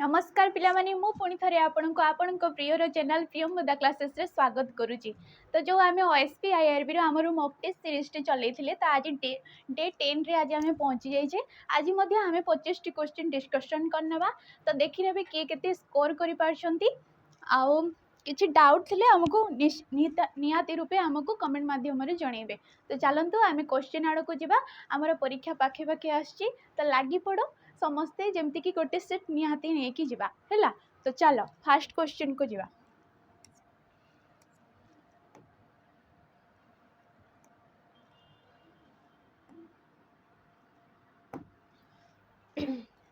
नमस्कार पिलामाने मु पुणी थरे आपणको प्रियर चैनल प्रियम मुदा क्लासेस रे स्वागत करुची। तो जो आम ओएसपी आईआरबी आमर मॉक टेस्ट सीरीज टे चलैथिले तो आज डे 10 रे आज आम पहुँची जाइए। आज आम 25 क्वेश्चन डिस्कशन करनवा तो देखि नेबे किए केते स्कोर करि पारछंती आउ किछि डाउट थिले हमको निहाती रूपे हमको कमेंट माध्यम रे जणैबे। तो चलंतु आम क्वेश्चन आड़ को जिबा। हमर परीक्षा पाखे पाखे आछि तो लागि पड़ो समस्ते जमती कि गोटे सेट निहाती नहीं कि जिबा हैला। तो चलो फास्ट क्वेश्चन को जिबा।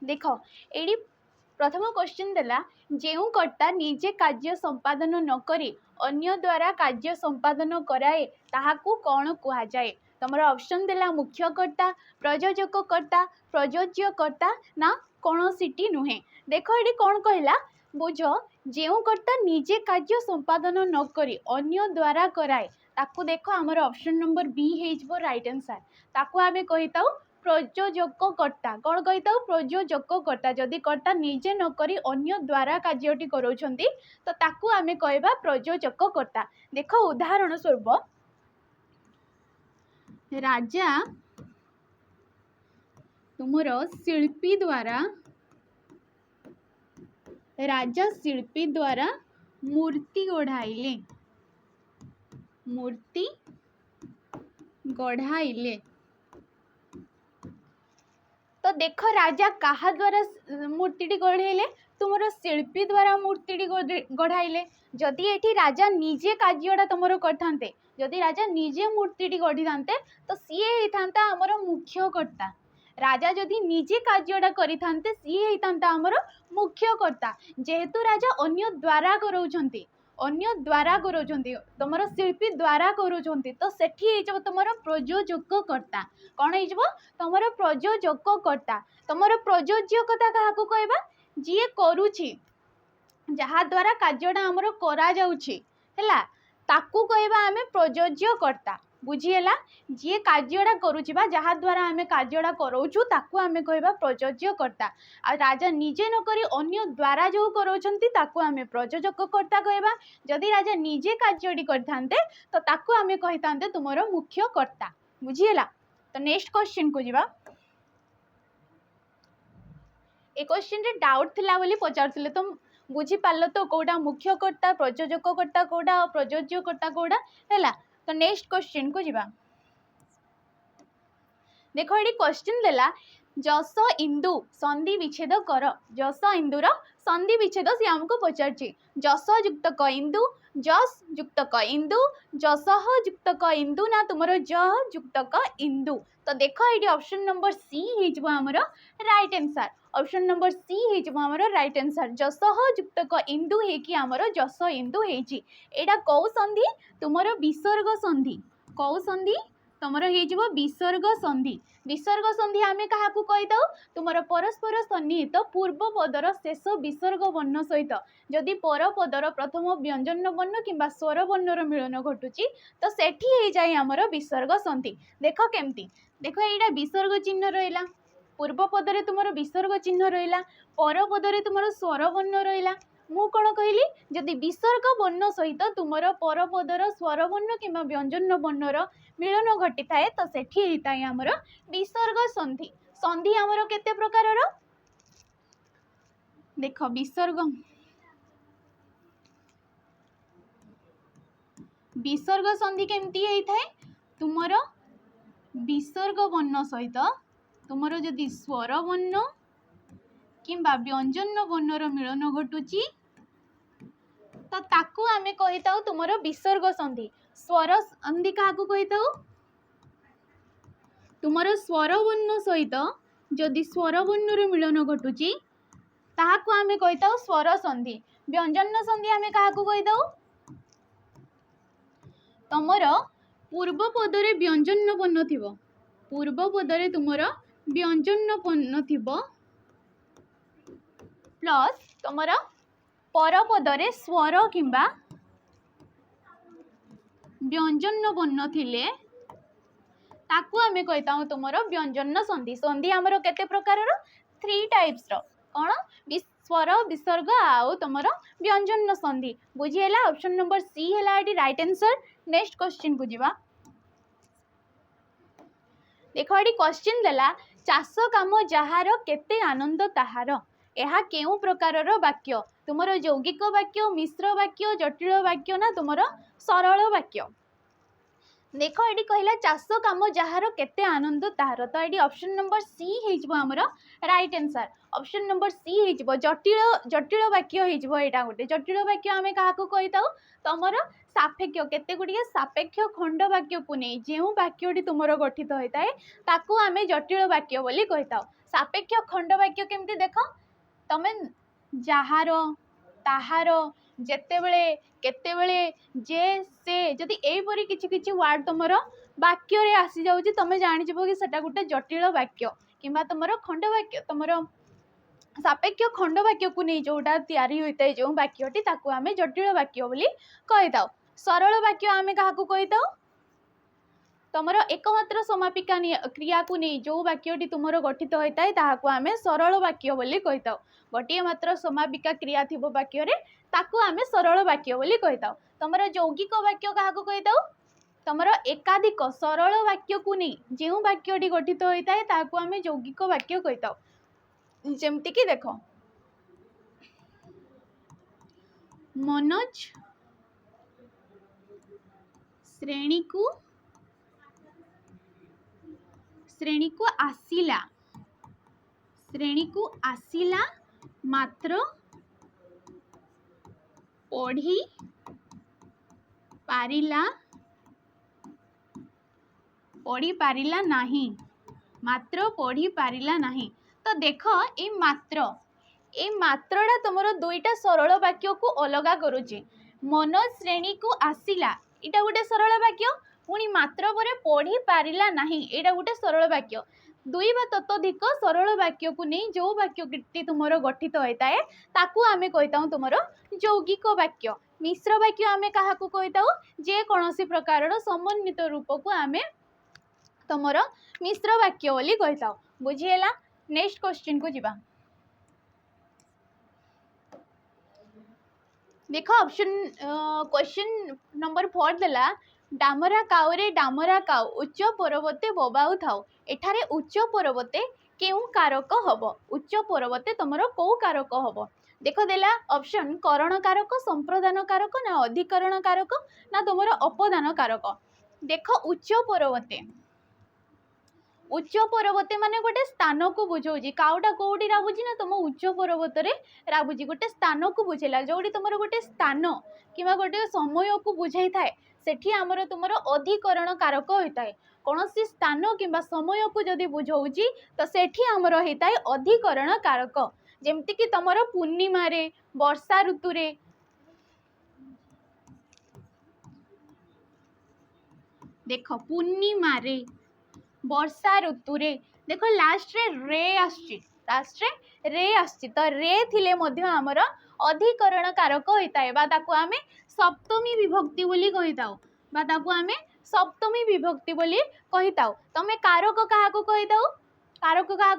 देखो एडी प्रथम क्वेश्चन देला जेउ कर्ता निजे कार्य संपादन न करी अन्य द्वारा कार्य संपादन कराए ताहाकू कौन कहा जाए। तमरा ऑप्शन देला मुख्यकर्ता, प्रयोजककर्ता, प्रयोज्यकर्ता ना कौन सीटी नुहे। देख ये कौन कहला बुझ जेउ कर्ता निजे कार्य संपादन न करी अन्य द्वारा कराए ताकू देख आमर ऑप्शन नंबर बी हो राइट आंसर। ताकू आमे कहिताऊ प्रयोजककर्ता। कौन कहिताऊ प्रयोजककर्ता। जदि कर्ता निजे न करी अन्य द्वारा कार्यटी करोछंती तो ताकू आमे कहबा प्रयोजककर्ता। देख उदाहरण स्वरूप राजा तुमर शिल्पी द्वारा मूर्ति गढ़ाइले। तो देख राजा कहा द्वारा मूर्ति गढ़ाइले तुमर शिल्पी द्वारा मूर्ति गढ़ाइले। जदि एठी राजा निजे कार्यटा तुमर करथांते, जदि राजा निजे मूर्ति गढ़ी थांते तो सीए होता आमर मुख्यकर्ता। राजा जदि निजे कार्यटा करिथांते सीए होता आमर मुख्यकर्ता। जेहेतु राजा अन्य द्वारा कराउछंती, अन्य द्वारा करोचंती तुमर शिल्पी द्वारा करोचंती तो सेठी तुमर प्रयोजककर्ता। कौन हो तुमर प्रयोजककर्ता। तुमर प्रयोज्यकता क्या कहबा जी करुछि जहा द्वारा कार्यटा आमर करा जाउछि हैला ताकू कहबा आमे प्रयोज्यकर्ता। बुझीला जी कार्यटा करुछि बा जहा द्वारा आमे कार्यटा करोछु ताकू आमे कहबा प्रयोज्यकर्ता। आ राजा निजे न करी अन्य द्वारा जो करोछंती ताकू आमे प्रयोजककर्ता कहबा। जदि राजा निजे कार्यटी करथांते तो ताकू आमे कहितांते तुमरो मुख्यकर्ता। बुझीला। तो नेक्स्ट क्वेश्चन को जिबा। ए क्वेश्चन रे डाउट थिला बोली पचारथिले तो बुझी पारलो तो कोडा मुख्यकर्ता, प्रयोजककर्ता कोडा, प्रयोज्यकर्ता कोडा हैला। तो नेक्स्ट क्वेश्चन को जिबा। देखो ये क्वेश्चन देला जस इंदु संधि विच्छेद कर। जस इंदुर संधि विच्छेद सी हमको पचारछि। जस युक्त क इंदु, जस युक्त क इंदु, जसह युक्त क इंदु ना तुमरो जह युक्त क इंदु। तो देखो ये ऑप्शन नंबर सी हिजबो हमरो right answer. Option number C हिजबो हमरो राइट आंसर। जसह युक्त क इंदु हे कि हमरो जस इंदु हेछि। एडा कौ संधि तुमरो विसर्ग संधि। कौ संधि तुमर हो विसर्ग संधि। विसर्ग संधि आमे क्या कहीदऊ तुमर परस्पर सन्निहित पूर्व पदर शेष विसर्ग वर्ण सहित जदि पर पदर प्रथम व्यंजन वर्ण किंबा स्वर वर्णर मिलन घटुची तो सेठी हो जाए आमर विसर्ग संधि। देख केमती देख यहाँ विसर्ग चिन्ह रहा, पूर्व पदरे तुमर विसर्ग चिन्ह रहा, पर पदरे तुमर स्वर वर्ण रहा। मु कौन कहली जदि विसर्ग वर्ण सहित तुमर पर पदर स्वर वर्ण किंबा व्यंजन वर्णर मिलन घटी थाए तो सेठी होता है आमर विसर्ग संधि। संधि आमर केते प्रकार देख विसर्ग संधि केमती होता है तुमर विसर्ग वर्ण सहित तुमर जदि स्वर वर्ण किंबा व्यंजन वर्णर मिलन घटुची तो ताकू आमे कहिताऊ तुमर विसर्ग संधि। स्वर संधि क्या कहिताऊ तुमर स्वर वर्ण सहित जदि स्वर वर्णर मिलन घटुची ताहाकू आमे कहिताऊ स्वर संधि। व्यंजन संधि आमे क्या कहिताऊ तुमर पूर्व पदरे व्यंजन वर्ण थिबो, पूर्व पदरे तुमर व्यंजन वर्ण थिबो प्लस तुमर परपदरे स्वर किंबा व्यंजन वर्ण थिले ताकू आमे कहिताऊ तुमर व्यंजन संधि। संधि आमर केते प्रकार 3 टाइप्स रो कौन स्वर विसर्ग आउ तुमर व्यंजन संधि बुझीला। ऑप्शन नंबर सी है राइट आंसर। नेक्स्ट क्वेश्चन को जीवा। देख ये क्वेश्चन देला चाष काम जार केते आनंद ताहार यह केउ प्रकार वाक्य तुमर यौगिक वाक्य मिश्र वाक्य जटिल वाक्य ना तुमर सरल वाक्य। देख ये कहला चाष काम जार केते आनंद ताहार तो ये ऑप्शन नंबर सी होमर right answer. Option number C हो जटिल जटिल वाक्य होटा गोटे जटिल वाक्य आम क्या कही था तुमर सापेक्ष केते गुड़िया सापेक्ष खंड वाक्य को नहीं जो वाक्यटी तुमर गठित होता है ताकू आम जटिल वाक्य बोली कही था। सापेक्ष खंड वाक्य केमती देख तमें जार ताहार जेतेबेले केतेबेले जे से जदि एपरी किछि किछि वर्ड तुमर वाक्य रे आसी जाउछि तमे जानि जबो कि सेटा गुटे जटिल वाक्य किंबा तुमर खंड वाक्य तुमर सापेक्ष खंड वाक्य को नहीं जोटा तैयारी होता है जो वाक्यटी ताकू आमे जटिल वाक्य बोली कहि दाओ। सरल वाक्य आमे काहाकू कहि दाओ तुमर एकमात्र समापिका क्रिया को नहीं जो वाक्यटी तुमर गठित होता है ताहाकू आमे सरल वाक्य बोली कहि दाओ। गोटे मात्र समापिका क्रिया थिबो वाक्य रे ताकू आमे सरल वाक्य बोली कहि दाओ। तुमर यौगिक वाक्य काहाकू कहि दाओ तुमर एकाधिक सरल वाक्य को नहीं जो वाक्यटी गठित होता है ताकू आमे यौगिक वाक्य कहि दाओ। जेमती कि देख मनोज श्रेणी को आसिला मात्र पढ़ी पारिला नहीं मात्र पढ़ी पारिला नहीं। तो देख ए मात्रटा तुमर दुईटा सरल वाक्य को अलग करुचे। मनोज श्रेणी को आसिला इटा गोटे सरल वाक्य पुणी मात्र पर पढ़ी पारिला नहीं एटा गोटे सरल वाक्य। दुई बा ततोधिक सरल वाक्य को नहीं जो वाक्यटी तुमर गठित होता है ताकू आमे कहिताऊ तुमर यौगिक वाक्य। मिश्र वाक्य आमे काहाकू कहिताऊ जे कोनोसी प्रकार समन्वित रूप को आमे तुमर मिश्र वाक्य बोली कहिताऊ। बुझीला। नेक्स्ट क्वेश्चन को जीवा। देख ऑप्शन क्वेश्चन नंबर 4 देला डामरा काउ रे डामरा काउ उच्च पर्वते बोबाउ थाउ एठारे उच्च पर्वते केउ कारक हब उच्च पर्वते तुमर को कारक हब। देख देला ऑप्शन करण कारक संप्रदान कारक ना अधिकरण कारक ना तुमर अपदान कारक। देख उच्च पर्वते माने गोटे स्थान को बुझाऊँ काउटा कौटी राबुची ना तुम उच्च पर्वत रे राबुची गोटे स्थान को बुझेला जोटी तुम गोटे स्थान कि गोटे समय को बुझाई थाए सेठी आमर तुमर अधिकरण कारक होता है। कौन सी स्थान कि समय को जदि बुझाऊँ तो सेठी आमर होता है अधिकरण कारक। जेमती कि तुमर पूर्णिमा रे वर्षा ऋतु रे देख पूर्णिमा रे वर्षा ऋतु रे देख लास्ट रे आसची तो रे थिले मध्य आमर अधिकरण कारक होता है ताकू आमे सप्तमी विभक्ति बोली कहिताऊ ताकू आमे सप्तमी विभक्ति बोली कहिताऊ। तमे कारक काहाकू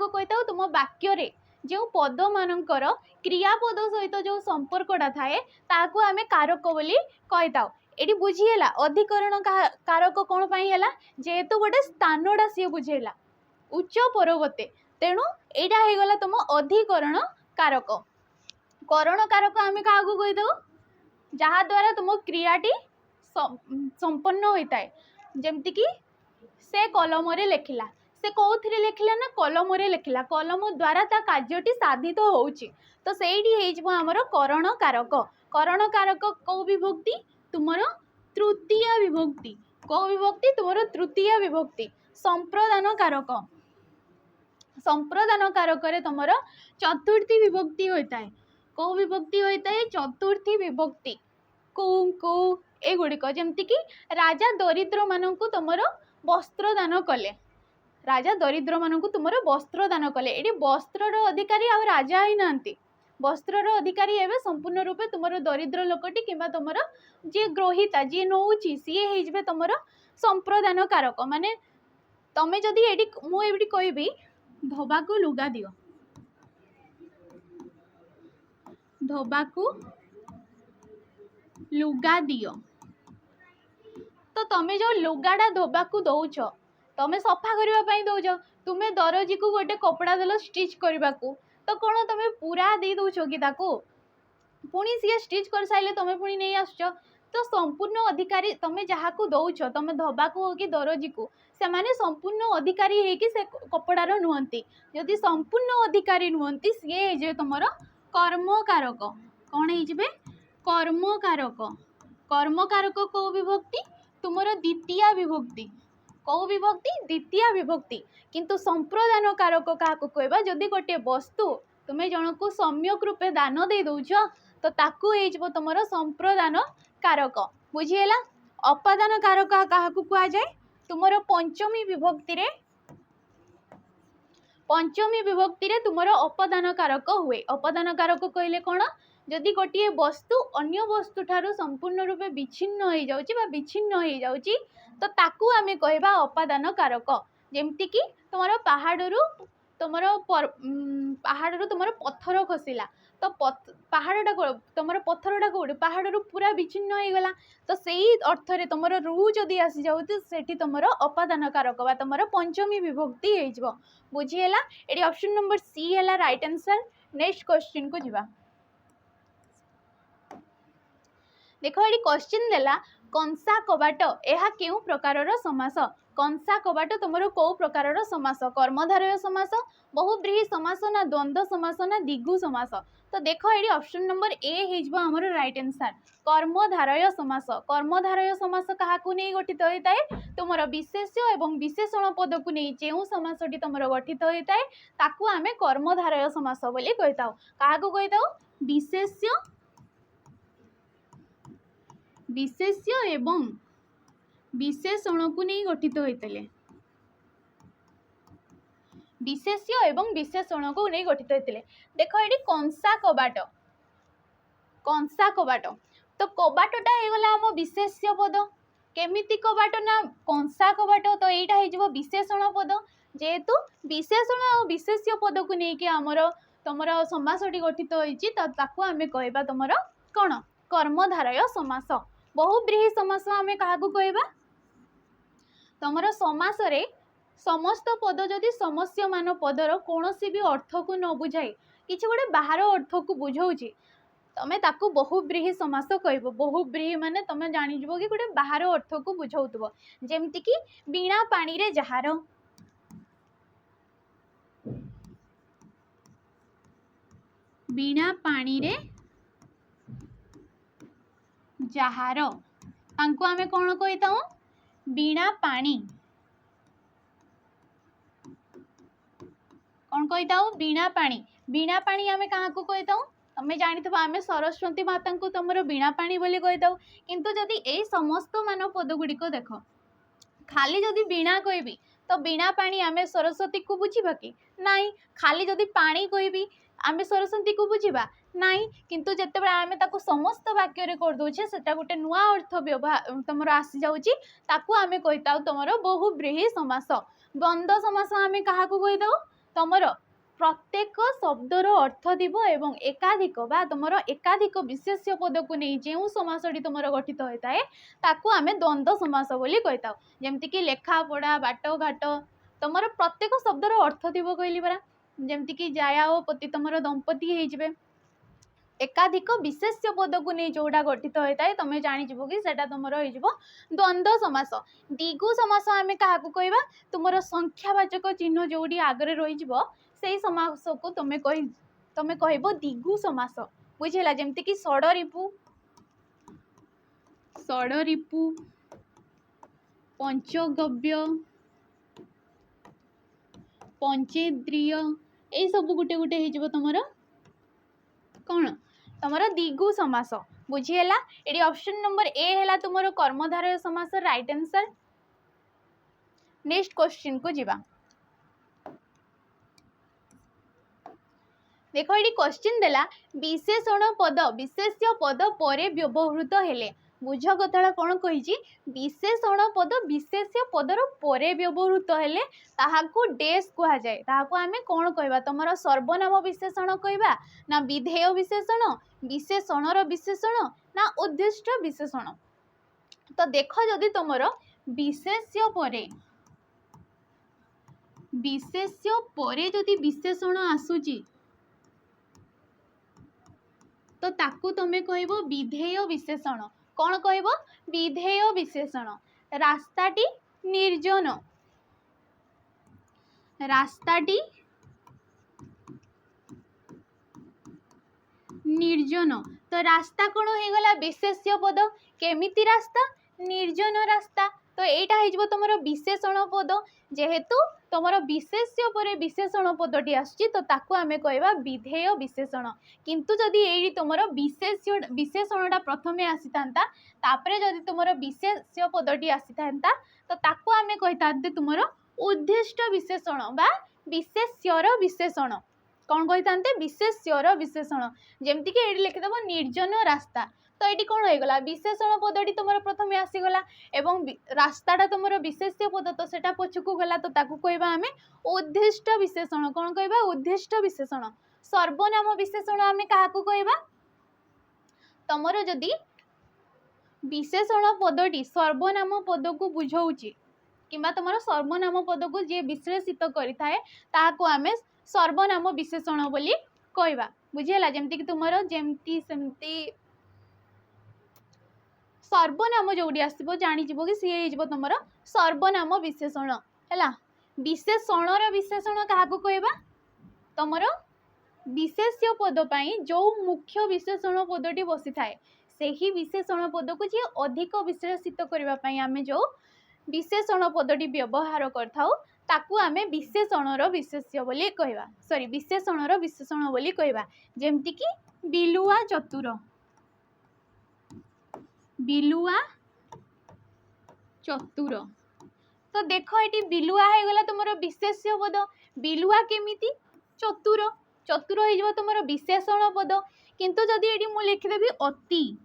कहिताऊ तुम वाक्य रे जो पद मानकर क्रियापद सहित जो संपर्कटा थाए ताकू आमे कारक बोली कहिताऊ। एटी बुझीला अधिकरण कारक कौन पाई हैला जेहेतु गोटे स्थानटा सी बुझेला उच्च पर्वते तेणु एटा हो गला तुम अधिकरण कारक। करण कारक आमे काहाकू कहि दउ जहा द्वारा तुम क्रियाटी संपन्न होता है। जेमती कि से कलम रे लेखिला से कौथिरे लेखिला ना कलम रे लेखिला कलम द्वारा ता कार्यटी साधित होउची तो सेठी हेइजबो हमर करण कारक। करण कारक को विभक्ति तुमर तृतीय विभक्ति को विभक्ति तुमर तृतीय विभक्ति। संप्रदान कारक रे तुमर चतुर्थी विभक्ति होता है। को विभक्ति होता है चतुर्थी विभक्ति को एगुड़िक जमती कि राजा दरिद्र मानू तुमर वस्त्र दान कले राजा दरिद्र मानू तुमर वस्त्र दान कले ये वस्त्र अधिकारी आ राजा ही नांती वस्त्र अधिकारी एवं संपूर्ण रूपे तुमर दरिद्र लोकटी कि तुमर जी ग्रहिता जी नौची सी हो तुम संप्रदान कारक। माने तमें जदि मुझे कहबी धोबा को लुगा दियो ଧୋବାକୁ ଲୁଗା ଦିଅ। ତ ତମେ जो ଲୁଗାଟା ଧୋବାକୁ ଦଉଛ, ତମେ ସଫା କରିବା ପାଇଁ ଦଉଛ, ତୁମେ ଦରଜିକୁ ଗୋଟେ କପଡ଼ା ଦେଲ ଷ୍ଟିଚ୍ କରିବାକୁ, ତ କ'ଣ ତମେ ପୁରା ଦେଇ ଦଉଛ କି ତାକୁ? ପୁଣି ସିଏ ଷ୍ଟିଚ୍ କରିସାରିଲେ ତମେ ପୁଣି ନେଇ ଆସୁଛ। ତ ସମ୍ପୂର୍ଣ୍ଣ ଅଧିକାରୀ ତମେ ଯାହାକୁ ଦଉଛ, ତମେ ଧୋବାକୁ ହଉ କି ଦରଜିକୁ, ସେମାନେ ସମ୍ପୂର୍ଣ୍ଣ ଅଧିକାରୀ ହେଇକି ସେ କପଡ଼ାର ନୁହନ୍ତି। ଯଦି ସମ୍ପୂର୍ଣ୍ଣ ଅଧିକାରୀ ନୁହନ୍ତି, ସିଏ ହେଇଯିବେ ତମର କର୍ମକାରକ। କ'ଣ ହେଇଯିବେ? କର୍ମକାରକ। କର୍ମକାରକ କୋଉ ବିଭକ୍ତି? ତୁମର ଦ୍ୱିତୀୟା ବିଭକ୍ତି। କୋଉ ବିଭକ୍ତି? ଦ୍ୱିତୀୟା ବିଭକ୍ତି। କିନ୍ତୁ ସମ୍ପ୍ରଦାନ କାରକ କାହାକୁ କହିବା? ଯଦି ଗୋଟିଏ ବସ୍ତୁ ତୁମେ ଜଣକୁ ସମ୍ୟକ୍ ରୂପେ ଦାନ ଦେଇ ଦଉଛ, ତ ତାକୁ ହେଇଯିବ ତମର ସମ୍ପ୍ରଦାନ କାରକ। ବୁଝିହେଲା? ଅପାଦାନ କାରକ କାହାକୁ କୁହାଯାଏ? ତୁମର ପଞ୍ଚମୀ ବିଭକ୍ତିରେ ତୁମର ଅପାଦାନ କାରକ ହୁଏ। ଅପାଦାନ କାରକ କହିଲେ କ'ଣ? ଯଦି ଗୋଟିଏ ବସ୍ତୁ ଅନ୍ୟ ବସ୍ତୁ ଠାରୁ ସମ୍ପୂର୍ଣ୍ଣ ରୂପେ ବିଚ୍ଛିନ୍ନ ହେଇଯାଉଛି ବା ବିଚ୍ଛିନ୍ନ ହେଇଯାଉଛି, ତ ତାକୁ ଆମେ କହିବା ଅପାଦାନ କାରକ। ଯେମିତିକି ତୁମର ପାହାଡ଼ରୁ ତୁମର ପଥର ଖସିଲା, ତ ପାହାଡ଼ଟା ତୁମର ପଥରଟା କୋଉଠି? ପାହାଡ଼ରୁ ପୁରା ବିଚ୍ଛିନ୍ନ ହେଇଗଲା। ତ ସେଇ ଅର୍ଥରେ ତୁମର ରୁ ଯଦି ଆସିଯାଉଛି, ସେଠି ତୁମର ଅପାଦାନ କାରକ ବା ତୁମର ପଞ୍ଚମୀ ବିଭକ୍ତି ହେଇଯିବ। ବୁଝିହେଲା? ଏଠି ଅପସନ୍ ନମ୍ବର ସି ହେଲା ରାଇଟ୍ ଆନ୍ସର୍। ନେକ୍ସଟ କ୍ୱେଶ୍ଚିନ୍କୁ ଯିବା। ଦେଖ, ଏଠି କ୍ୱେଶ୍ଚିନ୍ ଦେଲା କଂସା କବାଟ ଏହା କେଉଁ ପ୍ରକାରର ସମାସ? କଂସା କବାଟ ତୁମର କୋଉ ପ୍ରକାରର ସମାସ? କର୍ମଧାରୟ ସମାସ, ବହୁବ୍ରୀହି ସମାସ, ନା ଦ୍ୱନ୍ଦ୍ୱ ସମାସ, ନା ଦ୍ୱିଗୁ ସମାସ? ତ ଦେଖ, ଏଠି ଅପସନ୍ ନମ୍ବର ଏ ହେଇଯିବ ଆମର ରାଇଟ୍ ଆନ୍ସର୍, କର୍ମଧାରୟ ସମାସ। କର୍ମଧାରୟ ସମାସ କାହାକୁ ନେଇ ଗଠିତ ହୋଇଥାଏ? ତୁମର ବିଶେଷ୍ୟ ଏବଂ ବିଶେଷଣ ପଦକୁ ନେଇ ଯେଉଁ ସମାସଟି ତୁମର ଗଠିତ ହୋଇଥାଏ, ତାକୁ ଆମେ କର୍ମଧାରୟ ସମାସ ବୋଲି କହିଥାଉ। କାହାକୁ କହିଥାଉ? ବିଶେଷ୍ୟ ଏବଂ ବିଶେଷଣକୁ ନେଇ ଗଠିତ ହୋଇଥିଲେ। ବିଶେଷ୍ୟ ଏବଂ ବିଶେଷଣକୁ ନେଇ ଗଠିତ ହୋଇଥିଲେ। ଦେଖ, ଏଠି କଂସା କବାଟ। କଂସା କବାଟ, ତ କବାଟଟା ହେଇଗଲା ଆମ ବିଶେଷ୍ୟ ପଦ। କେମିତି କବାଟ? ନା କଂସା କବାଟ। ତ ଏଇଟା ହେଇଯିବ ବିଶେଷଣ ପଦ। ଯେହେତୁ ବିଶେଷଣ ଆଉ ବିଶେଷ୍ୟ ପଦକୁ ନେଇକି ତମର ସମାସଟି ଗଠିତ ହୋଇଛି, ତ ତାକୁ ଆମେ କହିବା ତମର କ'ଣ? କର୍ମଧାରୟ ସମାସ। ବହୁବ୍ରୀହି ସମାସ ଆମେ କାହାକୁ କହିବା? ତମର ସମାସରେ ସମସ୍ତ ପଦ ଯଦି ସମସ୍ୟମାନ ପଦର କୌଣସି ବି ଅର୍ଥକୁ ନ ବୁଝାଇ କିଛି ଗୋଟେ ବାହାର ଅର୍ଥକୁ ବୁଝଉଛି, ତମେ ତାକୁ ବହୁବ୍ରୀହି ସମାସ କହିବ। ବହୁବ୍ରୀହି ମାନେ ତମେ ଜାଣିଯିବ କି ଗୋଟେ ବାହାର ଅର୍ଥକୁ ବୁଝାଉଥିବ। ଯେମିତିକି ବିଣା ପାଣିରେ ଯାହାର, ବିଣା ପାଣିରେ ଯାହାର, ତାଙ୍କୁ ଆମେ କ'ଣ କହିଥାଉ? ବିଣା ପାଣି। କ'ଣ କହିଥାଉ? ବିଣା ପାଣି। ବିଣା ପାଣି ଆମେ କାହାକୁ କହିଥାଉ? ତମେ ଜାଣିଥିବ, ଆମେ ସରସ୍ୱତୀ ମାତାଙ୍କୁ ତମର ବିଣା ପାଣି ବୋଲି କହିଥାଉ। କିନ୍ତୁ ଯଦି ଏଇ ସମସ୍ତ ମାନ ପଦ ଗୁଡ଼ିକ ଦେଖ, ଖାଲି ଯଦି ବିଣା କହିବି, ତ ବିଣା ପାଣି ଆମେ ସରସ୍ୱତୀକୁ ବୁଝିବା କି? ନାଇଁ। ଖାଲି ଯଦି ପାଣି କହିବି, ଆମେ ସରସ୍ୱତୀକୁ ବୁଝିବା? ନାଇଁ। କିନ୍ତୁ ଯେତେବେଳେ ଆମେ ତାକୁ ସମସ୍ତ ବାକ୍ୟରେ କରିଦେଉଛେ, ସେଟା ଗୋଟେ ନୂଆ ଅର୍ଥ ତମର ଆସିଯାଉଛି, ତାକୁ ଆମେ କହିଥାଉ ତମର ବହୁବ୍ରୀହି ସମାସ। ଦ୍ୱନ୍ଦ୍ୱ ସମାସ ଆମେ କାହାକୁ କହିଥାଉ? ତମର ପ୍ରତ୍ୟେକ ଶବ୍ଦର ଅର୍ଥ ଥିବ ଏବଂ ଏକାଧିକ ବା ତମର ଏକାଧିକ ବିଶେଷ୍ୟ ପଦକୁ ନେଇ ଯେଉଁ ସମାସଟି ତମର ଗଠିତ ହୋଇଥାଏ, ତାକୁ ଆମେ ଦ୍ୱନ୍ଦ୍ୱ ସମାସ ବୋଲି କହିଥାଉ। ଯେମିତିକି ଲେଖା ପଢ଼ା, ବାଟ ଘାଟ, ତମର ପ୍ରତ୍ୟେକ ଶବ୍ଦର ଅର୍ଥ ଥିବ କହିଲି ପରା। ଯେମିତିକି ଜାୟା ଓ ପତି ତମର ଦମ୍ପତି ହେଇଯିବେ। ଏକାଧିକ ବିଶେଷ୍ୟ ପଦକୁ ନେଇ ଯୋଉଟା ଗଠିତ ହୋଇଥାଏ, ତମେ ଜାଣିଯିବ କି ସେଟା ତମର ହେଇଯିବ ଦ୍ୱନ୍ଦ୍ୱ ସମାସ। ଦ୍ୱିଗୁ ସମାସ ଆମେ କାହାକୁ କହିବା? ତୁମର ସଂଖ୍ୟାବାଚକ ଚିହ୍ନ ଯୋଉଠି ଆଗରେ ରହିଯିବ, ସେଇ ସମାସକୁ ତମେ କହିବ ଦ୍ୱିଗୁ ସମାସ। ବୁଝିଲା? ଯେମିତିକି ଷଡ଼ରିପୁ, ପଞ୍ଚଗବ୍ୟ, ପଞ୍ଚେନ୍ଦ୍ରିୟ, ଏଇ ସବୁ ଗୋଟେ ଗୋଟେ ହେଇଯିବ ତମର କ'ଣ? ତମର ଦ୍ୱିଗୁ ସମାସ। ବୁଝିହେଲା? ଏଠି ଅପସନ୍ ନମ୍ବର ଏ ହେଲା ତୁମର କର୍ମଧାରୟ ସମାସ, ରାଇଟ୍ ଆନ୍ସର୍। ନେକ୍ସଟ କ୍ୱେଶ୍ଚିନ୍କୁ ଯିବା। देखो ये क्वेश्चन देला विशेषण पद विशेष्य पद परे व्यवहृत हेले बुझ कथाटा कौन कही विशेषण पद विशेष्य पदर परे व्यवहृत हेले ताहाकू डेस कह जाए ताहाकू आमे कौन कहबा तुमर सर्वनाम विशेषण कहबा ना विधेय विशेषण विशेषणर विशेषण ना उद्दिष्ट विशेषण। तो देख जदि तुमर विशेष्य परे जदि विशेषण आसुची तो ताकू तुमे कहबो विधेय विशेषण। कौन कहबो विधेय विशेषण। रास्ताटी निर्जन रास्ताटी निर्जन तो रास्ता कौन हो गला विशेष्य पद केमिति रास्ता निर्जन रास्ता तो एटा हो तुम विशेषण पद जेहेतु तुम विशेष्य पर विशेषण पदटी आसुची तो ताकू आमे कहबा विधेय विशेषण। किंतु जदि एई तुम विशेषणटा प्रथमे आसी थांता तापरे जदि तुम विशेष्य पदटी आसी थांता तो ताकू आमे कहितांते तुम उद्दिष्ट विशेषण बा विशेष्यर विशेषण। कौन कही विशेष्यर विशेषण जमती कि ये लिखिदेव निर्जन रास्ता तो ये कौन हो गला विशेषण पदटी तुम प्रथम आसीगला एवं रास्ताटा तुम विशेष्य पद तो सेटा पछकू गला तो ताकू कहबा आमे उद्दिष्ट विशेषण। कौन कहबा उद्दिष्ट विशेषण। सर्वनाम विशेषण आमे काहाकू कहबा तमरो जदि विशेषण पदटी सर्वनाम पद को बुझाउची किंबा तुम सर्वनाम पद को जी विश्लेषित करिथाए ताहाकू आमे सर्वनाम विशेषण बोली कहबा बुझीला। जेमती कि तुम जेमती सेमती सर्वनाम जोड़ी आसो जानीज कि सी हो तुम सर्वनाम विशेषण है। विशेषणर विशेषण क्या कहबा तुम विशेष्य पद जो मुख्य विशेषण पदटी बसी थाए से विशेषण पद को जी अधिक विश्लेषित करने आम जो विशेषण पदटी व्यवहार करथाउ ताकू आमे विशेषणर विशेष्य बोली कहबा सॉरी विशेषणर विशेषण बोली कहबा। जेमती कि बिलुआ चतुर तो देख ये बिलुआ हो गला तुम विशेष्य पद बिलुआ केमिति चतुर चतुर हो तुम विशेषण पद। किंतु जदि ये मुझे लिखिदेवी अति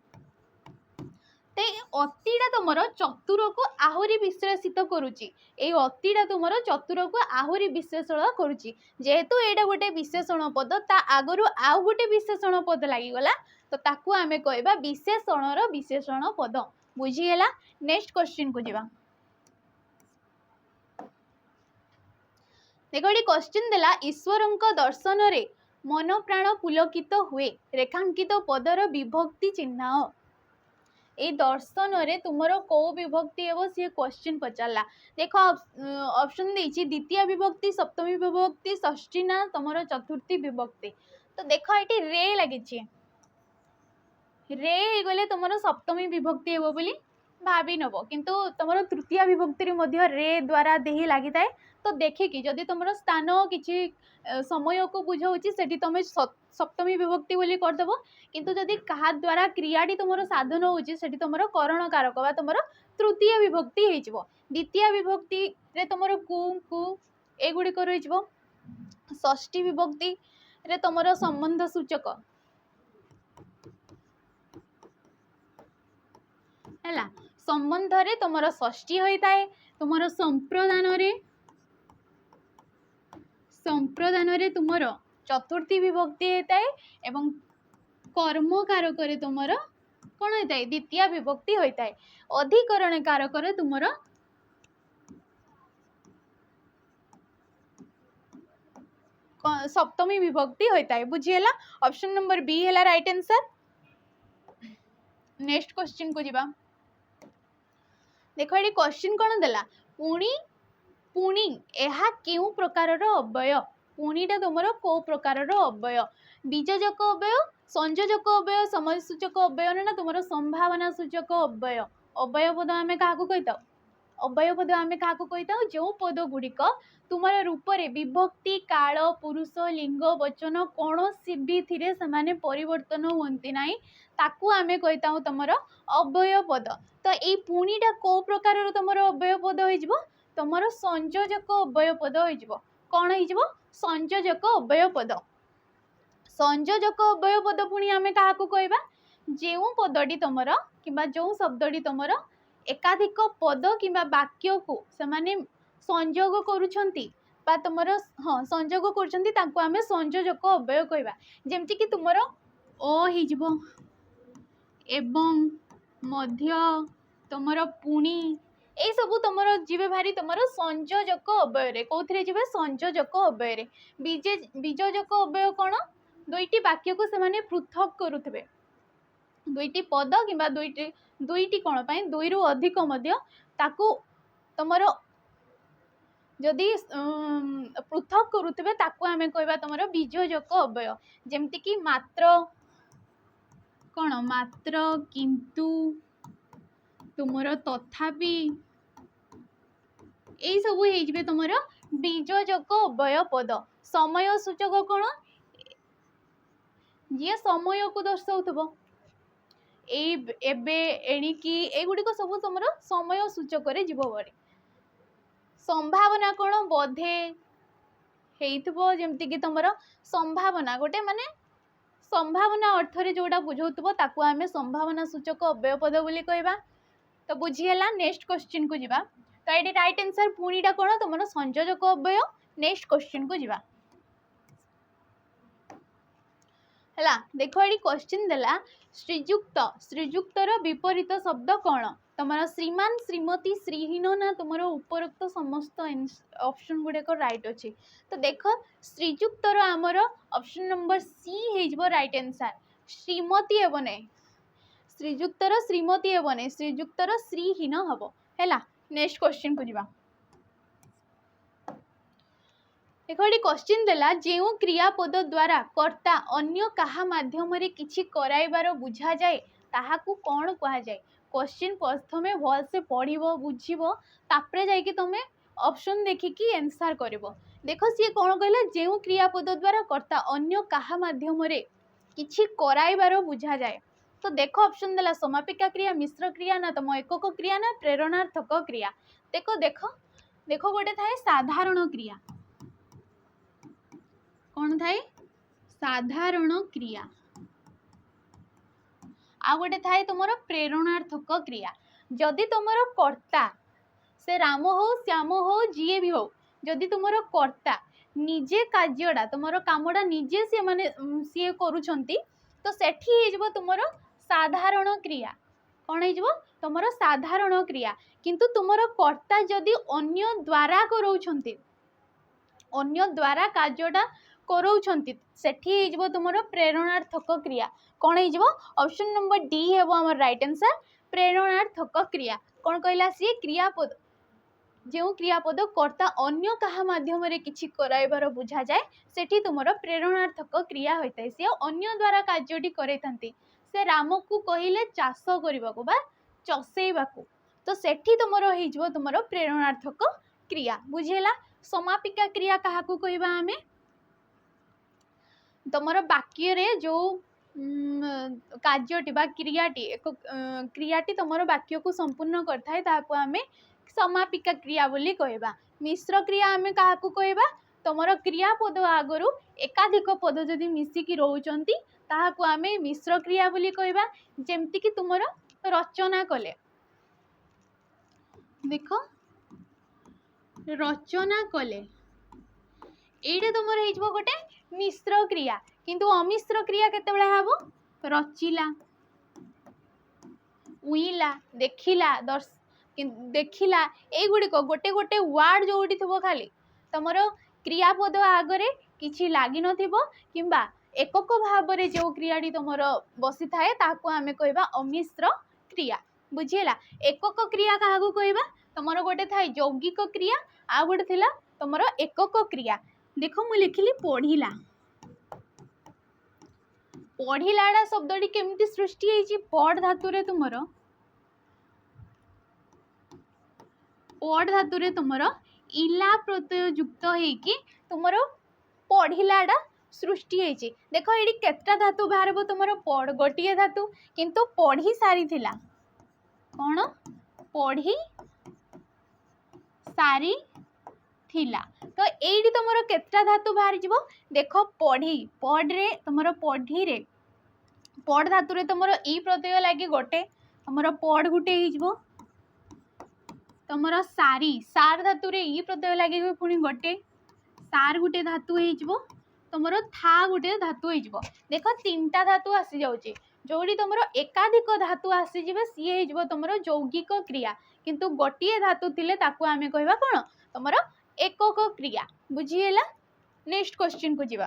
ते अतिटा तुम चतुर को आहुरी विश्लेषित करुच्ची अतिटा तुम चतुर को आहुरी विशेषण करुच्ची जेहेतु एटा गोटे विशेषण पद ता आगु आउ गोटे विशेषण पद लगिगला तो ताकू आमे कहबा विशेषणर विशेषण पद बुझीगला। नेक्स्ट क्वेश्चन को जीवा देखो ये क्वेश्चन देला ईश्वरंक दर्शन रे मन प्राण पुलकित हुए रेखांकित पदर विभक्ति चिन्ह ए दर्शन रे तुमरो को विभक्ति हेबो सी क्वेश्चन पचारला। देखो ऑप्शन देछि द्वितीय विभक्ति सप्तमी विभक्ति षष्ठी ना तुमरो चतुर्थी विभक्ति तो देखो ये रे लगी रे गले तुमरो सप्तमी विभक्ति हेबो बोली भाभी नब किंतु तुमरो तृतीय विभक्ति मध्य रे द्वारा देही लगी थाए तो देखिकी जदि तुम स्थान किसी समय को बुझाऊँगी से तुम सप्तमी विभक्ति बोली करदेव किंतु जदि कहा द्वारा क्रियाटी तुम साधन होची तुम करण कारक बा तुम तृतीय विभक्ति हो। द्वितीय विभक्ति रे तुम कु एगुड़िक रही षष्ठी विभक्ति रे तुम संबंध सूचक है संबंध रे तुम षष्ठी होता है तुम संप्रदान रे तुम चतुर्थी विभक्ति होता है एवं कर्म कारक रे तुम कौन होता है द्वितीय विभक्ति होता है। अधिकरण कारक रे तुम सप्तमी विभक्ति होता है बुझीगला। ऑप्शन नंबर बी है राइट आंसर। नेक्स्ट क्वेश्चन को जीवा देखो ये क्वेश्चन कौन देला पुणी पुणी एहा केउ प्रकारर अव्यय पुणीटा तुम को प्रकारर अव्यय बीजजक अव्यय संयोजक अव्यय समयसूचक अव्यय ना तुम संभावना सूचक अव्यय अव्यय पद आम क्या कही अव्यय पद आम क्या कही जो पद गुड़िक तुम रूप से विभक्ति काल पुरुष लिंग वचन कौन भी से परिवर्तन होती ना ताकू आम कही तुम अव्यय पद तो ये पुणीटा को प्रकार तुम अव्यय पद हो तुम संयोजक अव्यय पद हो कौन हो संयोजक अव्यय पद संयोजक अव्यय पद पुणी आम क्या कहवा जो पदटी तुमर कि जो शब्दटी तुमर एकाधिक पद कि वाक्य को से संयोग करुछंती बा तुमर हाँ संयोग करुछंती तांको आमे संयोजक अव्यय कहबा जेमति कि तुमर ओ हिजबो एवं मध्य तुमर पुणी ए सबू तुमर जीवे भारी तुमर संयोजक अव्यय कौन जीवे संयोजक अव्यय बीजोजक अव्यय कौन दुईटी वाक्य को से पृथक करुवे दुईटी पद कि दुईटी कौन दुई रु अधिक ताकू तुमर जदि पृथक करुवे ताकू आमे कहबा तुमर बीजोजक अव्यय जेमति कि मात्र कौन मात्र किंतु तुमर तथापि यही सब हो तुमर बीजोजक अव्यय पद समय सूचक कौन जी समय को दर्शाऊ एबे एणिकी एगुड़िक सब तुम समय सूचक जीव बड़ी संभावना कौन बोधे होमती कि तुम संभावना गोटे माने संभावना अर्थ रे जोड़ा बुझाउथबो ताकू आमे संभावना सूचक अव्यय पद बोली कहबा तो बुझीगला नेक्स्ट क्वेश्चन को जीवा तो ये राइट आंसर पुणीटा कौन तुम संयोजक अव्यय नेक्स्ट क्वेश्चन को जीवा है देख ये क्वेश्चन देला श्रीजुक्त श्रीजुक्तर विपरीत शब्द कौन तुम श्रीमान श्रीमती श्रीहीन ना तुम उपरोक्त समस्त ऑप्शन गुड़ाक राइट अच्छे तो देख श्रीजुक्तर आमर ऑप्शन नंबर सी हो राइट आंसर श्रीमती हे ना श्रीजुक्तर श्रीमती हे ना श्रीजुक्तर श्रीहीन हम है नेक्स्ट क्वेश्चन को जीवा देख ये क्वेश्चन देला जो क्रियापद द्वारा कर्ता अन्य कहा माध्यम रे किछि कराइबार बुझा जाए ताहाकू कौन कहा जाए क्वेश्चन प्रथमे भल से पढ़िबो बुझिबो तापरे जाइके तुमे ऑप्शन देखिकी आंसर करिवो देखो सी कौन कहले जो क्रियापद द्वारा कर्ता अन्य कहा माध्यम रे किछि कराइबार बुझा जाए तो देखो ऑप्शन देला समापिका क्रिया मिश्र क्रिया ना तुम एकक क्रिया ना प्रेरणार्थक क्रिया देखो देखो देखो गोटे थाए साधारण क्रिया कौन थाए साधारण क्रिया आ गोटे थाए तुम प्रेरणार्थक क्रिया जदि तुम कर्ता से राम हो श्याम हो जीए भी हो जदि तुम कर्ता निजे कार्यटा तुम कामटा निजे सी माने सी करुछंती तो सेठी हो तुम साधारण क्रिया कौन हो तुम साधारण क्रिया किंतु तुम कर्ता जदि अन्य द्वारा कराउछंती अन्य द्वारा कार्यटा कराउछंती सेठी हो तुम प्रेरणार्थक क्रिया कौन हो ऑप्शन नंबर डी है हमर राइट आंसर प्रेरणार्थक क्रिया कौन कहला सी क्रियापद जो क्रियापद कर्ता अन्य कहा माध्यम रे किछि कराइबार बुझा जाए सेठी तुमर प्रेरणार्थक क्रिया होता है सी अन्य द्वारा कार्यटी करैथंती से राम को कहिले चाष करबाकू बा चसेइबाकू तो सेठी तुमर होइजबो तुमर प्रेरणार्थक क्रिया बुझेला समापिका क्रिया काहाकू कहबा हमें तुमर वाक्य रे जो कार्यटी बा क्रियाटी एक क्रियाटी तुमर वाक्य को संपूर्ण करथाय ताकू आमे समापिका क्रिया बोली कहबा मिश्र क्रिया आमे काहाकू कहबा तुमर क्रियापद आगरू एकाधिक पद जदि मिसिकी रहउचंती ताहाकू आमे मिश्र क्रिया बोली कहबा जेमति कि तुमर रचना कले देखो रचना कले एइटे तुमर हेजबो गोटे मिश्र क्रिया किंतु अमिश्र क्रिया केतेबेले हाबो रचिला उइला देखिला देखिला एगुड़िक गोटे गोटे वार्ड जोड़ी थो खाली तुम क्रियापद आगरे किछि लागी नथिबो किंबा एकक भाव रे जो क्रियाटी तुम बसी थाए ताकू आमे कहबा अमिश्र क्रिया बुझिला एकक क्रिया काहाकू कहबा तुमर गोटे थाए यौगिक क्रिया आ गोटे थिला तुमर एकक क्रिया देखो मु लिखिली पढ़िला पढ़िलाड़ा शब्दटी केमती सृष्टि होइछि पढ़ धातु रे तुमर पढ़ धातु रे तुमर इला प्रत्यय युक्त होइकि तुमर पढ़िलाड़ा सृष्टि होइछि देखो एडी केतटा धातु बाहरबो तुमर पढ़ गोटिए धातु किंतु पढ़ी सारी थिला कोन पढ़ी सारी थिला तो एडी तुमर केतटा धातु बाहर जीवो देखो पढ़ी पढ़ रे तुमर पढ़ी रे पड़ धातु तुमर ई प्रत्यय लगे गोटे तुमर पड़ गोटे हो तुमर सारी सार धातु ई प्रत्यय लगे पुणी गोटे सार गोटे धातु हो तुमर था गोटे धातु हो देख 3टा धातु आसी जाऊँगी जोड़ी तुम एकाधिक धातु आसीजे सी हो तुम यौगिक क्रिया किंतु गोटे धातु थिले ताकू आमे कहबा कोन तुम एकक क्रिया बुझीला। नेक्स्ट क्वेश्चन को जीवा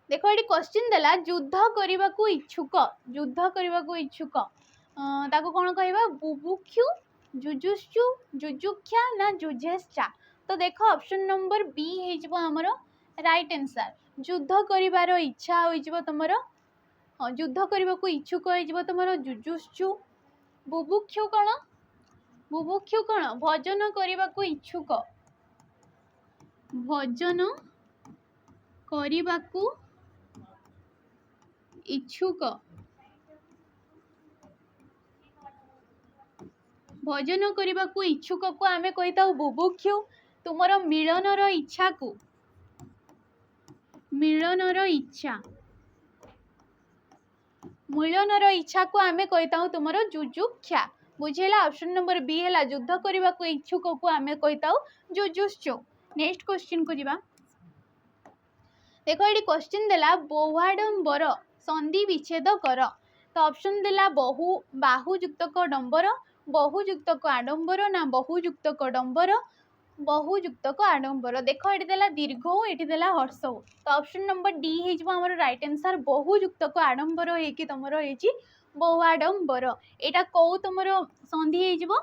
देखो ये क्वेश्चन देला युद्ध करने को इच्छुक ताको कौन कहबा बुभुक्षु जुजुक्षु जुजुक्षा ना जुझेष्टा। तो देखो ऑप्शन नंबर बी हो हमर राइट आंसर युद्ध करिवार इच्छा हो तुमर युद्ध करने को इच्छुक हो तुमर जुजुक्षु बुभुक्षु कौन भजन करने को इच्छुक भजन करने को इच्छुक भजन करने को इच्छुक को आमे कहता बुभुक्षु तुमर मिलनर इच्छा को मिलनर इच्छा को आमे कहता तुमर जुजुक्षा बुझेला। ऑप्शन नंबर बी है युद्ध करने को इच्छुक को आमे कहता जुजुक्षु। नेक्स्ट क्वेश्चन को जीवा देखो ये क्वेश्चन देला बहुआडंबर संधि विच्छेद कर। तो ऑप्शन देला बाहुयुक्तक डंबर बहुयुक्तक आडंबर ना बहुयुक्तक डंबर बहुयुक्तक आडंबर। देखो ये देला दीर्घ ये देला हर्ष तो ऑप्शन नंबर डी हो हमर राइट आंसर बहुयुक्तक आडंबर होगी तुम बहुआडंबर। एटा कौ तुम संधि हो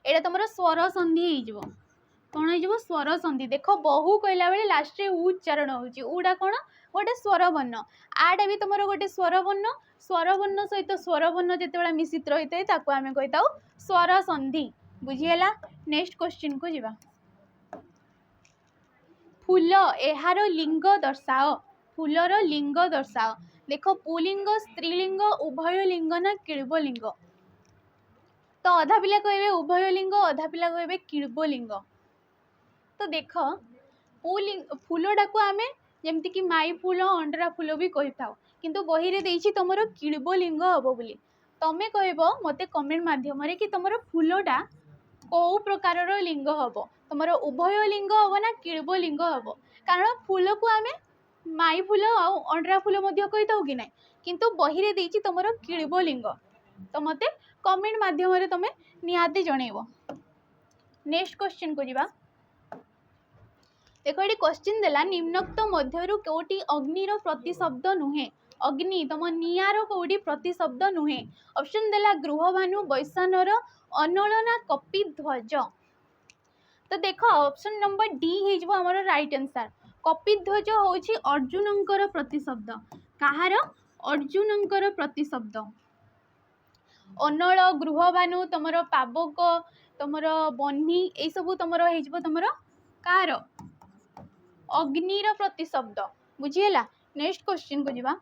तुम स्वर संधि हो कौन हो स्वर संधि। देख बहु कहला बेले लास्ट रे उच्चारण होड़ा कौन गोटे स्वर वर्ण आटा भी तुम गोटे स्वर वर्ण सहित स्वर वर्ण जिते मिश्रित रही है ताको आमे कहता स्वर संधि बुझीला। नेक्स्ट क्वेश्चन को जीवा फूल एहार लिंग दर्शाओ फूलर लिंग दर्शाओ। देख पुलिंग स्त्रीलिंग उभय लिंग ना किळ्बलिंग। तो अधा पिला कहे उभय लिंग अधा पिला कहे किळ्बलिंग। तो देख फूलटा को आमे जमती कि माई फूल अंडरा फूल भी कही था किंतु बही रे देछि तुमरो किळ्बलिंग हबो बोली तमे कहबो मते कमेंट माध्यम रे कि तुमरो फूलटा कौ प्रकार लिंग हम तुम उभय लिंग हम ना किळ्बलिंग हम कारण फूल को आमे माई फूल अंडरा फूल कही था कि ना किंतु बही रे देछि तुमरो किळ्बलिंग। तो मते कमेंट माध्यम रे तमे निहाती जणैबो। नेक्स्ट क्वेश्चन को जीवा देखो ये क्वेश्चन देला निम्नोक्त मध्यरु कोटी अग्निर प्रतिशब्द नुहे अग्नि तुम निआर कोटी प्रतिशब्द नुहे। ऑप्शन देला गृहभानु बैसानर अनल ना कपिध्वज। तो देख ऑप्शन नंबर डी हो हमर राइट आंसर कपिध्वज होछि अर्जुनंकर प्रतिशब्द कहार अर्जुनंकर प्रतिशब्द अनल गृहभानु तुमर पावक तुमर बन्ही ए सब तुमर हो तुमर कार अग्निर प्रतिशब्द बुझीला। नेक्स्ट क्वेश्चन को जीवा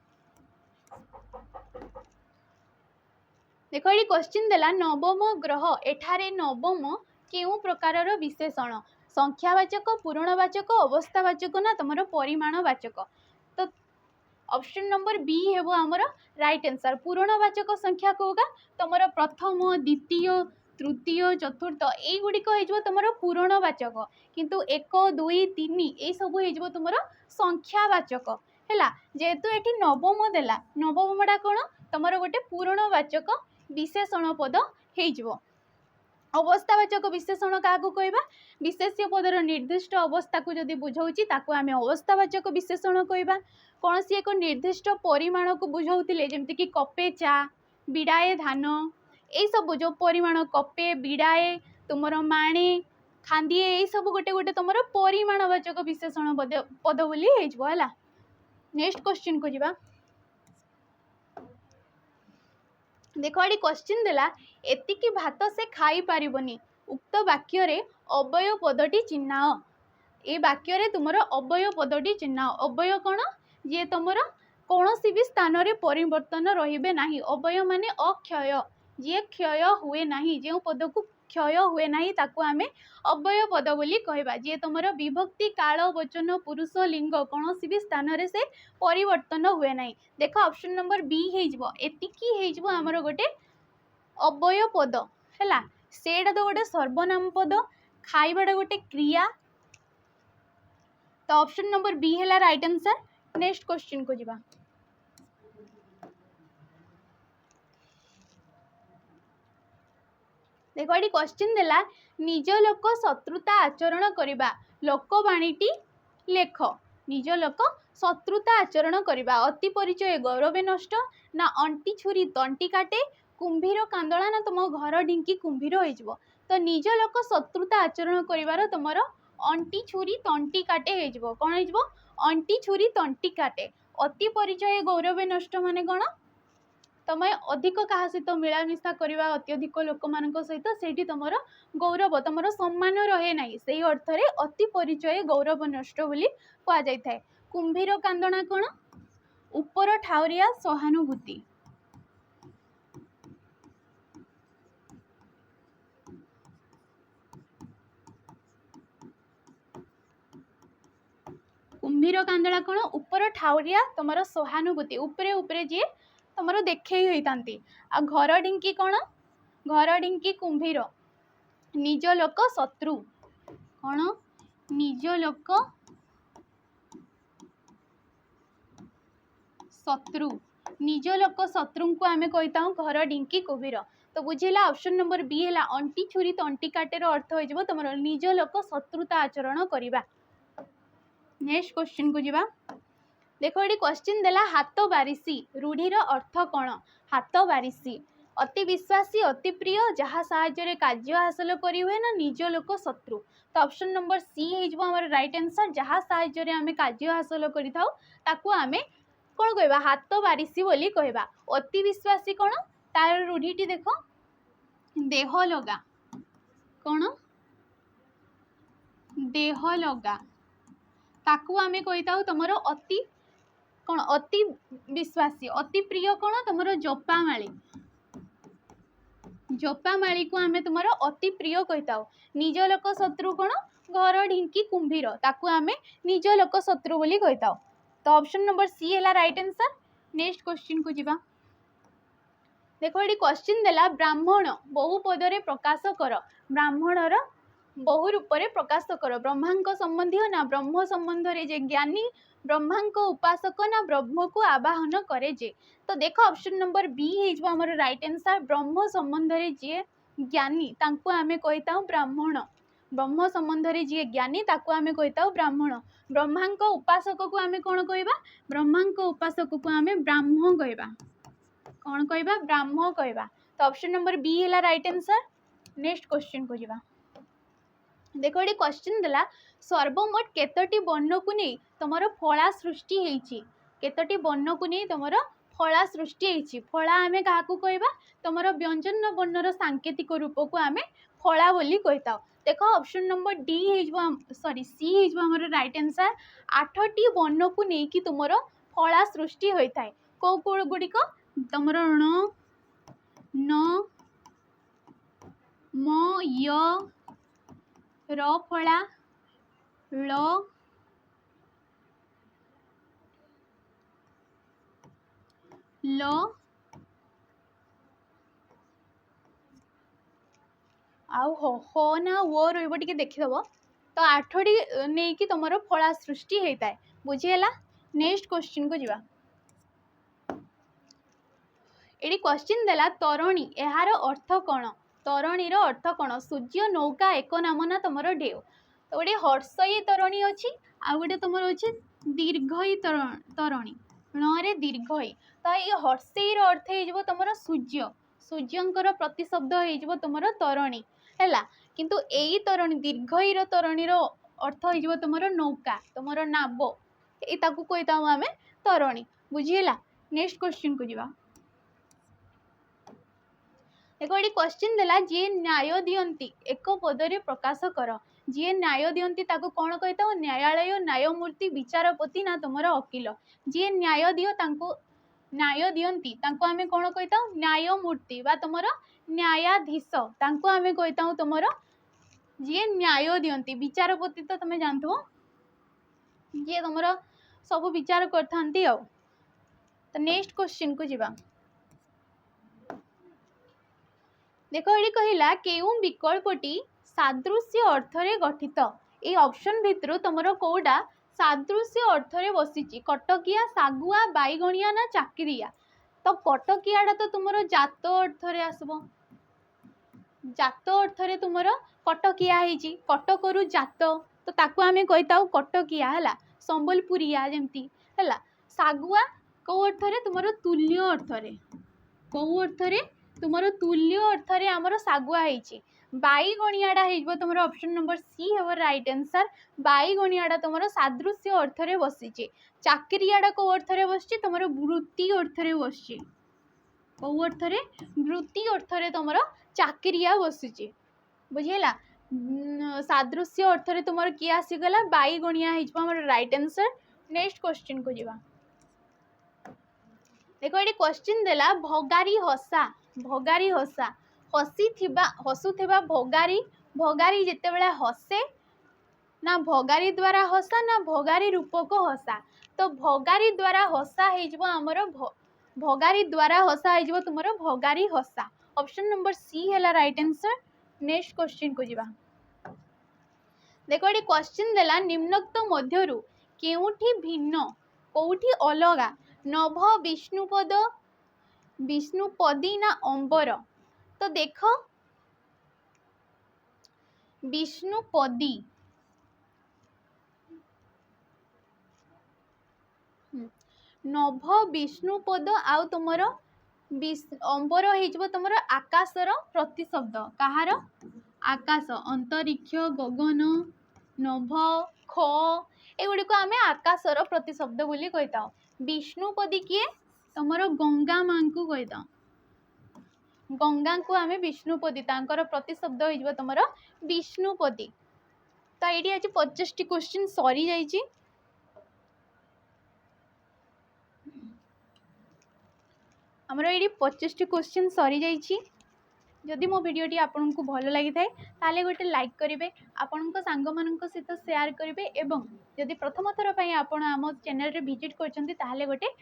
देखो ये क्वेश्चन देला नवम ग्रह एठारे नवम केउ प्रकार विशेषण संख्यावाचक पूर्णवाचक अवस्थावाचक ना तुम परिमाणवाचक। तो ऑप्शन नंबर बी है हमर राइट आंसर पूर्णवाचक संख्या कौगा तुम प्रथम द्वितीय तृतीय चतुर्थ युड़िक हो तुम पूरणवाचक किंतु 1 2 3 ये सब हो तुम संख्यावाचक है जेहेतु ये नवम देला नवमटा कौन तुम गोटे पूरणवाचक विशेषण पद हो। अवस्थावाचक विशेषण क्या कहवा विशेष्य पदर निर्दिष्ट अवस्था को जदि बुझाऊँगी ताको आमे अवस्थावाचक विशेषण कहवा कौन सी एक निर्दिष्ट परिमाण को बुझाऊले जमीक कपे चा बिड़ाए धान यही सब जो परिमाण कपे बिड़ाए तुमर माणे खांदिए यही सब गोटे गोटे तुम परिमाणवाचक विशेषण पद बोली है। नेक्स्ट क्वेश्चन को जीवा देख ये क्वेश्चन देला एतिकी भात से खाई पारिबनी उक्त वाक्य रे अव्यय पदटी चिन्हाओ ए वाक्य रे तुमर अव्यय पदटी चिन्हाओ अव्यय कौन जे तुमर कौन सी भी स्थान रे परिवर्तन रहिबे नाही अव्यय माने अक्षय जे क्षय हुए नाही जे पद को क्षय हुए ना ताकू आमे अव्यय पद बोली कहबा। जे तुमर विभक्ति काल वचन पुरुष लिंग कौन भी स्थान रे से परिवर्तन हुए ना। देख ऑप्शन नंबर बी हो एतिकी हो आमर गोटे अव्यय पद है सेटा तो गोटे सर्वनाम पद खाइबाटा गोटे क्रिया। तो ऑप्शन नंबर बी है राइट आंसर। नेक्स्ट क्वेश्चन को जीवा। देखो ये क्वेश्चन देला निज लोक शत्रुता आचरण करबा लोकवाणीटी लेख। निज लोक शत्रुता आचरण करबा अति परिचय गौरवे नष्ट ना अंटी छुरी तंटी काटे कुंभीर कांदला ना तुम घर ढिंकी कुंभीर हो। तो निज लोक शत्रुता आचरण करिवार तुमर अंटी छुरी तंटी काटे हो कौन हो अंटी छुरी तंटी काटे। अति परिचय गौरवे नष्ट माने कौन तुम अधिक क्या सहित मिलामिशा करवा अत्यधिक लोक मान सहित से तुम गौरव तुम सम्मान रहे ना से अर्थ रे अति परिचय गौरव नष्ट बोली कह जाए। कुंभीर कांदना कौन ऊपर ठाउरिया सहानुभूति। कुंभीर कांदना कौन ऊपर ठाउरिया तुम सहानुभूति उपरे उपरे जी तुम देखे होती। आ घर ढिंकी कौन घर ढिंकी कुंभीर निज लोक शत्रु कौन निज लोक शत्रु निज लोक शत्रु को आम कही घर ढिंकी कुंभीर। तो बुझेगा ऑप्शन नंबर बी है अंटी छुरी तंटी काटे अर्थ हो तुम निज लोक शत्रुता आचरण करवा। नेक्स्ट क्वेश्चन को जीवा। देखो ये क्वेश्चन देला हाथ बारिशी रूढ़ीर अर्थ कौन। हाथ बारिशी अति विश्वासी अति प्रिय जहाँ साहाय्य कार्य हासिल करी हुए ना निज लोक शत्रु। तो ऑप्शन नंबर सी हो आमर राइट आंसर। जहाँ साहाय्य आम कार्य हासिल करूँ आम कौन कहवा हाथ बारिशी बोली कहवा। अति विश्वासी कौन तार रूढ़ीटी देख देह लगा कौन देह लगा ताकू आम कही तुम अति कौन अति विश्वासी अति प्रिय कौन तुम जपामाली जपामाली को आम तुम अति प्रिय कही। निज लोक शत्रु कौन घर ढिंकी कुंभीर ताकू आम निज लोक शत्रु बोली कही। तो ऑप्शन नंबर सी है राइट आंसर। नेक्स्ट क्वेश्चन को जीवा। देखो ये क्वेश्चन देला ब्राह्मण बहु पदरे प्रकाश कर ब्राह्मणर बहु रूप में प्रकाश कर ब्रह्मा संबंधी ना ब्रह्म संबंध रे जे ज्ञानी ब्रह्मा उपासक ना ब्रह्म को आवाहन करे जे। तो देख ऑप्शन नंबर बी हो आमर राइट आंसर। ब्रह्म संबंध रे जे ज्ञानी तांको आमे कहिताऊ ब्राह्मण ब्रह्म संबंध रे जे ज्ञानी ताको आमे कहिताऊ ब्राह्मण। ब्रह्मा उपासक को आमे कौन कहवा ब्रह्मा उपासक को आमे ब्राह्म कहवा कौन कहवा ब्राह्म कहवा। तो ऑप्शन नंबर बी है राइट आंसर। नेक्स्ट क्वेश्चन को जीवा। देखो ये क्वेश्चन देला सर्वमोट केतोटी वर्ण को नहीं तुम फला सृष्टि होती केतोटी वर्ण को नहीं तुम फला सृष्टि होती। फला आम क्या कहवा तुम व्यंजन वर्णर सांकेतिक रूप को आम फला बोली कही। देख option number D sorry C हो राइट आंसर। 8टी वर्ण को लेकिन तुम फला सृष्टि होता है कौ कौ गुड़िक तुम ण न म य र फला ल ल आउ हो ना वो रे देखीद। तो 8टी नहीं कि तुम फला सृष्टि होता है बुझीगला। नेक्स्ट क्वेश्चन को जीवा। ये क्वेश्चन देला तरुणी यार अर्थ कौन तरणीर अर्थ कौन सूर्य नौका एक नाम ना तुम ढेउ। तो गोटे हर्षयी तरुणी अच्छी आ गए तुम अच्छे दीर्घयी तरुणी णे दीर्घयी। तो ये हर्षयीर अर्थ हो तुम सूर्य सूर्यंकर प्रतिशब्द हो तुम तरुणी है किंतु यही तरुणी दीर्घयीर तरुणीर अर्थ हो तुम नौका तुम नाव ताकू कही आम तरुणी बुझीगला। नेक्स्ट क्वेश्चन को जीवा। देखो ये क्वेश्चन देला जी न्याय दियंती एक पदरे प्रकाश कर जी न्याय दियंती ताको कौन कही न्यायालय न्यायमूर्ति विचारपति ना तुम वकील जी न्याय दियो तांको न्याय दियंती तांको आमे कोन कहिता न्यायमूर्ति बा तुमरो न्यायाधीश तांको आमे कहिता तुमरो जे न्याय दियंती विचारपति तो तुम जानथो जे तुमरो सब विचार करथांती आ तो नेक्स्ट क्वेश्चन को जीवा देखो ये कहला केउ विकल्पटी सादृश्य अर्थ रे गठित ए ऑप्शन भितरु तुमरो कोडा सादृश्य अर्थ रे बसिची कटकिया सागुआ बाईगणिया ना चाकरिया तो कटकियाडा तो तुमरो जात अर्थ रे आसबो जात अर्थ रे तुमरो कटकिया हेची कटकरु जात तो ताकू आमे कहिताउ कटकिया हला संबलपुरिया जेमती हला सागुआ को अर्थ रे तुमरो तुल्य अर्थ रे को अर्थ रे तुमरो तुल्य अर्थ रे हमरो सागुआ हेची बाईगणियाडा हेजबो तुमरो ऑप्शन नंबर सी हेबो राइट आंसर बाईगणियाडा तुमरो सादृश्य अर्थ रे बसिची चाकरियाडा को अर्थ रे बसची तुमरो वृत्ति अर्थ रे बसची को अर्थ रे वृत्ति अर्थ रे तुमरो चाकरिया बसिची बुझिला सादृश्य अर्थ रे तुमरो की आसी गला बाईगणिया हेजबो हमरो राइट आंसर नेक्स्ट क्वेश्चन को जीवा देखो ये क्वेश्चन देला भगारी हसा हसुथिबा भगारी भगारी जेते बेला हसे ना भगारी द्वारा हसा ना भगारी रूपक हसा तो भगारी द्वारा हसा हेजबो हमरो भगारी द्वारा हसा हेजबो तुमरो भगारी हसा ऑप्शन नंबर सी हैला राइट आंसर नेक्स्ट क्वेश्चन को जीवा देखो ये क्वेश्चन देला निम्नोक्त मध्यरु केउठी भिन्न कोउठी अलगा नभ विष्णुपदी ना अंबर तो देख विष्णुपदी नभ विष्णुपद आउ तुमर अंबर हो तुमर आकाशर प्रतिशब्द कहार आकाश अंतरिक्ष गगन नभ ख एगुड़ी आम आकाशर प्रतिशब्द बोली कहीता विष्णुपदी किए तुमर गंगा माँ को कहीता गंगा को आम विष्णुपदी तांकर प्रतिशब्द हो तुम विष्णुपदी तो ये आज 50 क्वेश्चन सरी जाइए आमर ये 50 क्वेश्चन सरी जाइए जदि मो भिडियोटी आपन को भल लगी थाए ताले गोटे लाइक करेंगे आपण सांग मान सहित शेयर करेंगे एवं जदि प्रथम थर पर आपण आम चैनल रे विजिट करछंती ताले गोटे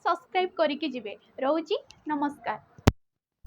सब्सक्राइब करके जिवे। रोची नमस्कार।